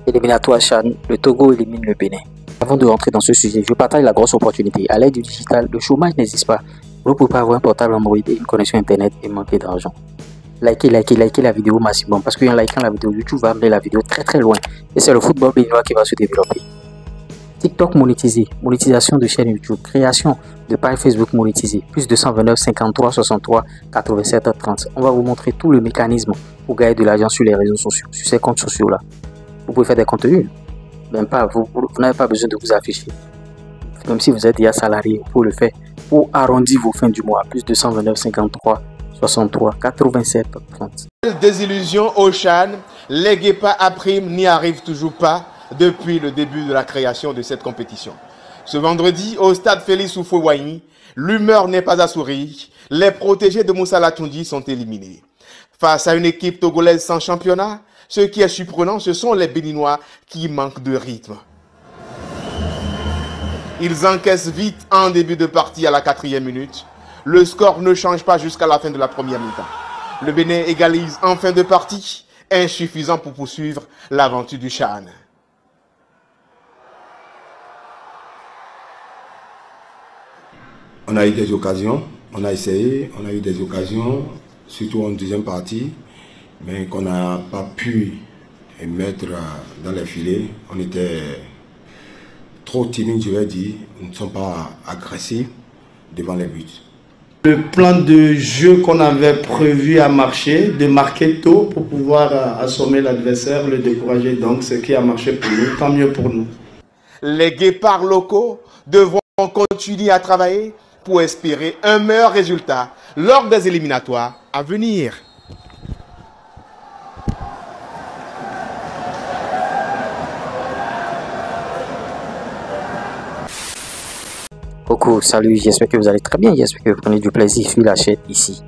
Éliminatoire CHAN, le Togo élimine le Bénin. Avant de rentrer dans ce sujet, je partage la grosse opportunité. À l'aide du digital, le chômage n'existe pas. Vous ne pouvez pas avoir un portable Android et une connexion internet et manquer d'argent. Likez la vidéo massivement parce qu'en likant la vidéo, YouTube va amener la vidéo très loin. Et c'est le football béninois qui va se développer. TikTok monétisé, monétisation de chaîne YouTube, création de page Facebook monétisée, plus de 129, 53, 63, 87, 30. On va vous montrer tout le mécanisme pour gagner de l'argent sur les réseaux sociaux, sur ces comptes sociaux là. Vous pouvez faire des contenus, même pas, vous n'avez pas besoin de vous afficher. Même si vous êtes déjà salarié, vous pouvez le faire pour arrondir vos fins du mois, plus de 129, 53, 63, 87, 30. Désillusion au CHAN, les Guépards à prime n'y arrivent toujours pas depuis le début de la création de cette compétition. Ce vendredi, au stade Félix Houphouët-Boigny, l'humeur n'est pas à sourire. Les protégés de Moussa Latoundji sont éliminés. Face à une équipe togolaise sans championnat, ce qui est surprenant, ce sont les Béninois qui manquent de rythme. Ils encaissent vite en début de partie à la 4e minute. Le score ne change pas jusqu'à la fin de la première mi-temps. Le Bénin égalise en fin de partie, insuffisant pour poursuivre l'aventure du CHAN. On a eu des occasions, on a essayé, on a eu des occasions, surtout en deuxième partie, mais qu'on n'a pas pu mettre dans les filets. On était trop timide, je vais dire. Nous ne sommes pas agressifs devant les buts. Le plan de jeu qu'on avait prévu a marché, de marquer tôt pour pouvoir assommer l'adversaire, le décourager. Donc, ce qui a marché pour nous, tant mieux pour nous. Les Guépards locaux devront continuer à travailler pour espérer un meilleur résultat lors des éliminatoires à venir. Coucou, salut, j'espère que vous allez très bien, j'espère que vous prenez du plaisir sur la chaîne ici.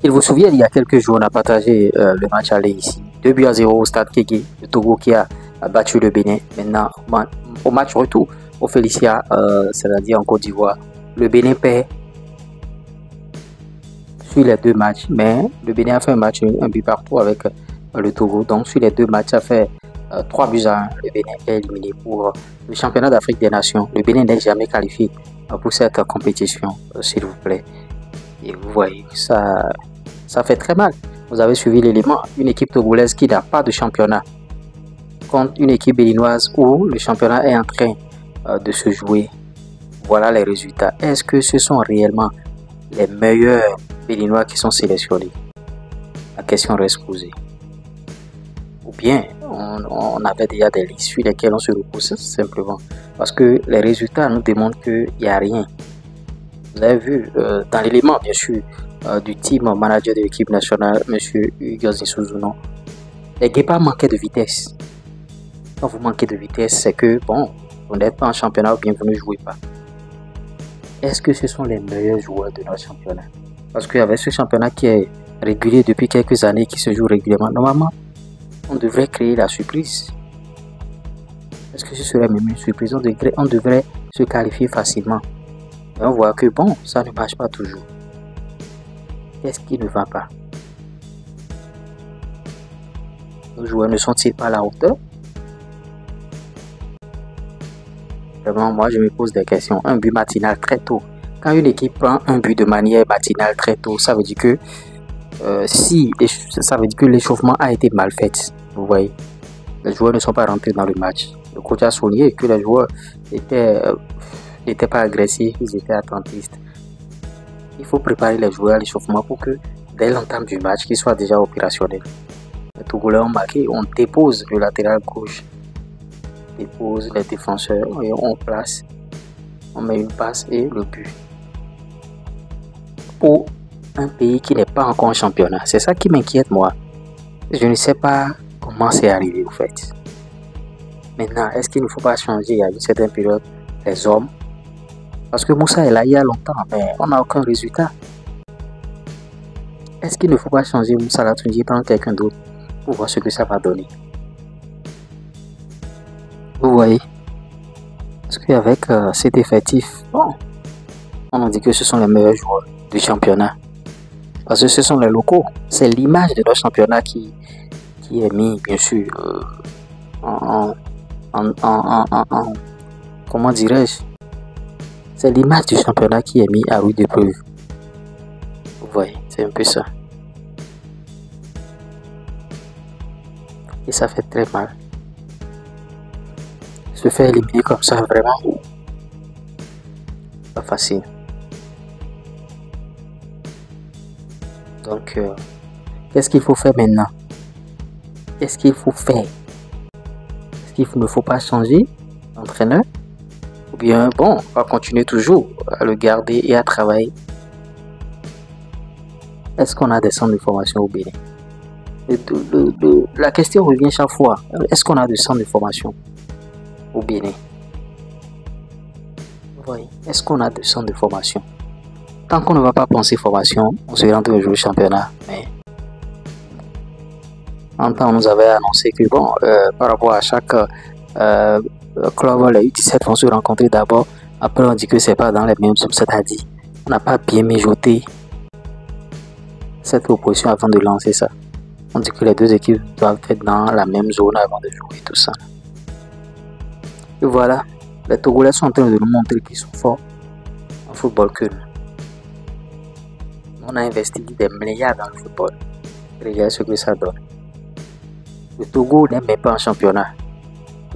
Il vous souvient, il y a quelques jours, on a partagé le match aller ici. 2-0 au stade Kégué, le Togo qui a battu le Bénin. Maintenant, au match retour, au Félicia, c'est-à-dire en Côte d'Ivoire, le Bénin perd sur les deux matchs, mais le Bénin a fait un match, un but partout avec le Togo. Donc sur les deux matchs, ça fait 3 buts à 1. Le Bénin est éliminé pour le championnat d'Afrique des Nations. Le Bénin n'est jamais qualifié pour cette compétition, s'il vous plaît. Et vous voyez, ça fait très mal. Vous avez suivi l'élément, une équipe togolaise qui n'a pas de championnat contre une équipe béninoise où le championnat est en train de se jouer. Voilà les résultats. Est-ce que ce sont réellement les meilleurs béninois qui sont sélectionnés? La question reste posée. Ou bien on avait déjà des listes sur lesquelles on se repose simplement parce que les résultats nous démontrent qu'il n'y a rien. Vous avez vu dans l'élément bien sûr du team manager de l'équipe nationale, M. Hugo Zinsouzouno, les Guépards manquaient de vitesse. Quand vous manquez de vitesse, c'est que bon, vous n'êtes pas en championnat ou bien vous ne jouez pas. Est-ce que ce sont les meilleurs joueurs de notre championnat? Parce qu'avec ce championnat qui est régulier depuis quelques années, qui se joue régulièrement, normalement, on devrait créer la surprise. Est-ce que ce serait même une surprise? On devrait se qualifier facilement. Mais on voit que bon, ça ne marche pas toujours. Qu'est-ce qui ne va pas? Nos joueurs ne sont-ils pas à la hauteur? Vraiment, moi je me pose des questions. Un but matinal très tôt. Quand une équipe prend un but de manière matinale très tôt, ça veut dire que ça veut dire que l'échauffement a été mal fait. Vous voyez, les joueurs ne sont pas rentrés dans le match. Le coach a souligné que les joueurs n'étaient pas agressifs, ils étaient attentistes. Il faut préparer les joueurs à l'échauffement pour que dès l'entame du match, qu'ils soient déjà opérationnels. Les Togolais ont marqué, on dépose le latéral gauche, dépose les défenseurs et on place, on met une passe et le but. Pour un pays qui n'est pas encore en championnat, c'est ça qui m'inquiète moi. Je ne sais pas comment c'est arrivé au fait. Maintenant, est-ce qu'il ne faut pas changer à une certaine période les hommes? Parce que Moussa est là il y a longtemps, mais on n'a aucun résultat. Est-ce qu'il ne faut pas changer Moussa Latoundji et prendre quelqu'un d'autre pour voir ce que ça va donner? Vous voyez? Parce qu'avec cet effectif, bon, on dit que ce sont les meilleurs joueurs du championnat. Parce que ce sont les locaux. C'est l'image de notre championnat qui qui est mis, bien sûr, comment dirais-je, c'est l'image du championnat qui est mise à rude épreuve. Vous voyez, c'est un peu ça. Et ça fait très mal. Se faire éliminer comme ça, vraiment, pas facile. Donc, qu'est-ce qu'il faut faire maintenant? Qu'est-ce qu'il faut faire? Est-ce qu'il ne faut pas changer l'entraîneur? Ou bien, bon, on va continuer toujours à le garder et à travailler. Est-ce qu'on a des centres de formation au Bénin? La question revient chaque fois. Est-ce qu'on a des centres de formation au Bénin? Oui. Est-ce qu'on a des centres de formation? Tant qu'on ne va pas penser formation, on se rend toujours au championnat. Mais en temps, on nous avait annoncé que bon, par rapport à chaque club, les U17 vont se rencontrer d'abord. Après, on dit que c'est pas dans les mêmes zones. C'est-à-dire, on n'a pas bien mijoté cette proposition avant de lancer ça. On dit que les deux équipes doivent être dans la même zone avant de jouer tout ça. Et voilà, les Togolais sont en train de nous montrer qu'ils sont forts en football que nous. On a investi des milliards dans le football. Regardez ce que ça donne. Le Togo n'est même pas en championnat.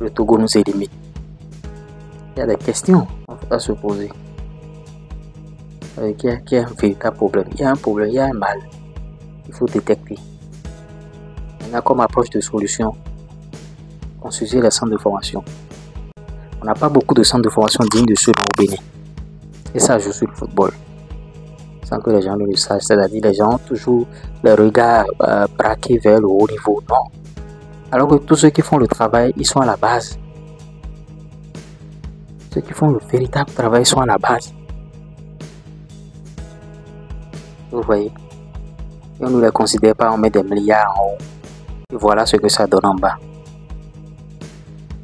Le Togo nous élimine. Il y a des questions à se poser. Il y a un véritable problème. Il y a un problème, il y a un mal. Il faut détecter. On a comme approche de solution construire les centres de formation. On n'a pas beaucoup de centres de formation dignes de ceux au Bénin. Et ça joue sur le football. Sans que les gens ne le sachent. C'est-à-dire les gens ont toujours le regard braqué vers le haut niveau. Non. Alors que tous ceux qui font le travail, ils sont à la base. Ceux qui font le véritable travail sont à la base. Vous voyez. Et on ne les considère pas, on met des milliards en haut. Et voilà ce que ça donne en bas.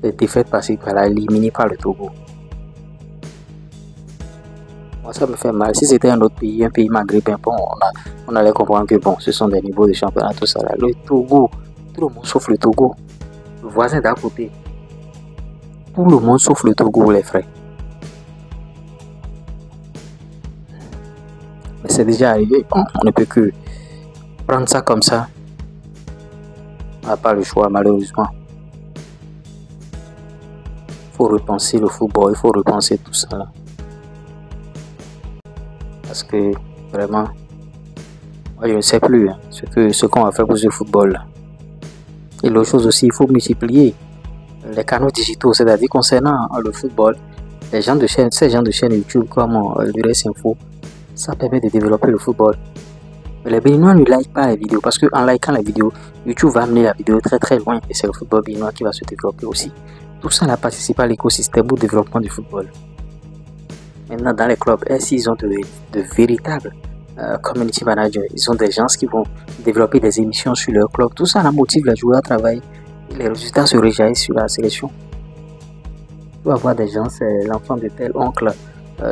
Les défaites par-ci par-là, éliminées par le Togo. Moi, ça me fait mal. Si c'était un autre pays, un pays maghrébin, bon, on allait comprendre que bon, ce sont des niveaux de championnat, tout ça là. Le Togo, tout le monde sauf le Togo. Le voisin d'à côté. Tout le monde sauf le Togo, les frères. Mais c'est déjà arrivé. Bon, on ne peut que prendre ça comme ça. On n'a pas le choix, malheureusement. Il faut repenser le football, il faut repenser tout ça là. Parce que vraiment, moi je ne sais plus hein, ce qu'on va faire pour ce football là. Et l'autre chose aussi, il faut multiplier les canaux digitaux, c'est-à-dire concernant le football, ces gens de chaînes YouTube comme l'URS Info, ça permet de développer le football. Mais les Béninois ne like pas les vidéos parce qu'en likant les vidéos, YouTube va amener la vidéo très très loin et c'est le football béninois qui va se développer aussi. Tout ça, a participé à l'écosystème au développement du football. Maintenant, dans les clubs, s'ils ont de véritables community managers, ils ont des gens qui vont développer des émissions sur leur club. Tout ça, motive les joueurs à travailler. Et les résultats se rejaillissent sur la sélection. Tu vas voir des gens, c'est l'enfant de tel oncle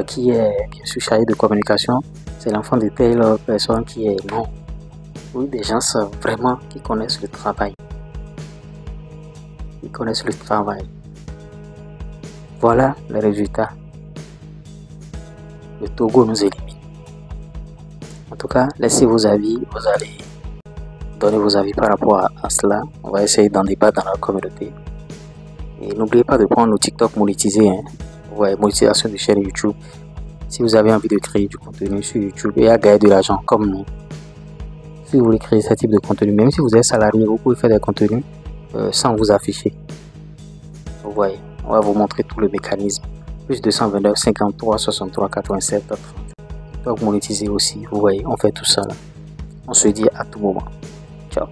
qui est bien sûr chargé de communication. C'est l'enfant de telle personne qui est non. Oui, des gens vraiment qui connaissent le travail. Ils connaissent le travail. Voilà les résultats. Le Togo nous élimine. En tout cas, laissez vos avis. Vous allez donner vos avis par rapport à cela. On va essayer d'en débattre dans la communauté. Et n'oubliez pas de prendre nos TikTok monétisés. Hein. Ouais, monétisation de chaîne YouTube. Si vous avez envie de créer du contenu sur YouTube et à gagner de l'argent comme nous. Si vous voulez créer ce type de contenu, même si vous êtes salarié, vous pouvez faire des contenus sans vous afficher. Vous voyez, on va vous montrer tout le mécanisme. Plus 229, 53, 63, 87, 30. Donc monétiser aussi, vous voyez, on fait tout ça là. On se dit à tout moment. Ciao.